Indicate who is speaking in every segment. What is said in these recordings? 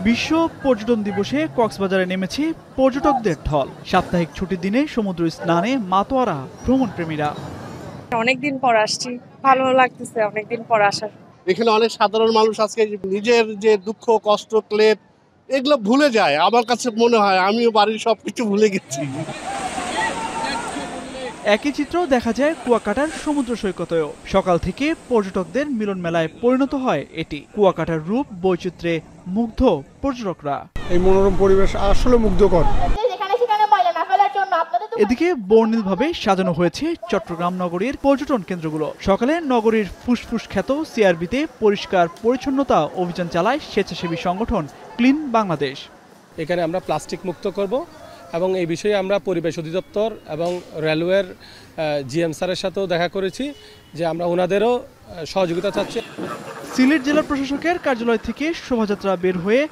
Speaker 1: বিশ্ব পর্যটন দিবসে কক্সবাজারে নেমেছে পর্যটকদের ঢল। সাপ্তাহিক ছুটির দিনে সমুদ্র স্নানে মাতোয়ারা ভ্রমণপ্রেমীরা।
Speaker 2: অনেকদিন পর আসছি, ভালো লাগতেছে অনেকদিন পর আসার।
Speaker 3: এখানে অনেক সাধারণ মানুষ আজকে নিজের যে দুঃখ কষ্ট ক্লেদ এগুলো ভুলে যায়। আমার কাছে মনে হয় আমিও বাড়ির সবকিছু ভুলে গেছি।
Speaker 1: একই চিত্র দেখা যায় কুয়াকাটার সমুদ্র সৈকতেও। সকাল থেকে পর্যটকদের মিলন মেলায় পরিণত হয় এটি। কুয়াকাটার রূপ বৈচিত্র্যে মুগ্ধ পর্যটকরা।
Speaker 4: এই মনোরম পরিবেশ আসলে মুগ্ধকর।
Speaker 1: এদিকে বর্ণিলভাবে সাজানো হয়েছে চট্টগ্রাম নগরীর পর্যটন কেন্দ্রগুলো। সকালে নগরীর ফুসফুস খ্যাত সিআরবিতে পরিষ্কার পরিচ্ছন্নতা অভিযান চালায় স্বেচ্ছাসেবী সংগঠন ক্লিন বাংলাদেশ।
Speaker 5: এখানে আমরা প্লাস্টিক মুক্ত করব এবং এই বিষয়ে আমরা পরিবেশ অধিদপ্তর এবং রেলওয়ের জিএম স্যারের সাথেও দেখা করেছি যে আমরা ওনাদেরও সহযোগিতা চাচ্ছি।
Speaker 1: সিলেট জেলা প্রশাসকের কার্যালয় থেকে শোভাযাত্রা বের হয়ে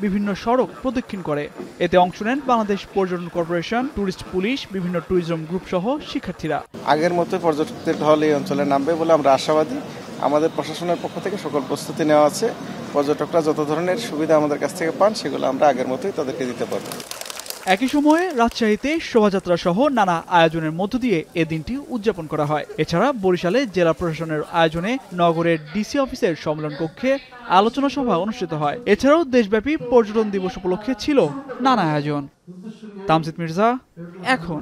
Speaker 1: বিভিন্ন সড়ক প্রদক্ষিণ করে। এতে অংশ নেন বাংলাদেশ পর্যটন কর্পোরেশন, ট্যুরিস্ট পুলিশ, বিভিন্ন ট্যুরিজম গ্রুপ সহ শিক্ষার্থীরা।
Speaker 6: আগের মতো পর্যটকদের ঢল এই অঞ্চলে নামবে বলে আমরা আশাবাদী। আমাদের প্রশাসনের পক্ষ থেকে সকল প্রস্তুতি নেওয়া আছে। পর্যটকরা যত ধরনের সুবিধা আমাদের কাছ থেকে পান সেগুলো আমরা আগের মতোই তাদেরকে দিতে পারব।
Speaker 1: একই সময়ে রাজশাহীতে শোভাযাত্রা সহ নানা আয়োজনের মধ্য দিয়ে এ দিনটি উদযাপন করা হয়। এছাড়া বরিশালে জেলা প্রশাসনের আয়োজনে নগরের ডিসি অফিসের সম্মেলন কক্ষে আলোচনা সভা অনুষ্ঠিত হয়। এছাড়াও দেশব্যাপী পর্যটন দিবস উপলক্ষে ছিল নানা আয়োজন। তামজিদ মির্জা, এখন।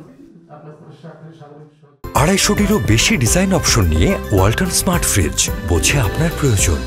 Speaker 7: 250টিরও বেশি ডিজাইন অপশন নিয়ে ওয়ালটন স্মার্ট ফ্রিজ, বোঝে আপনার প্রয়োজন।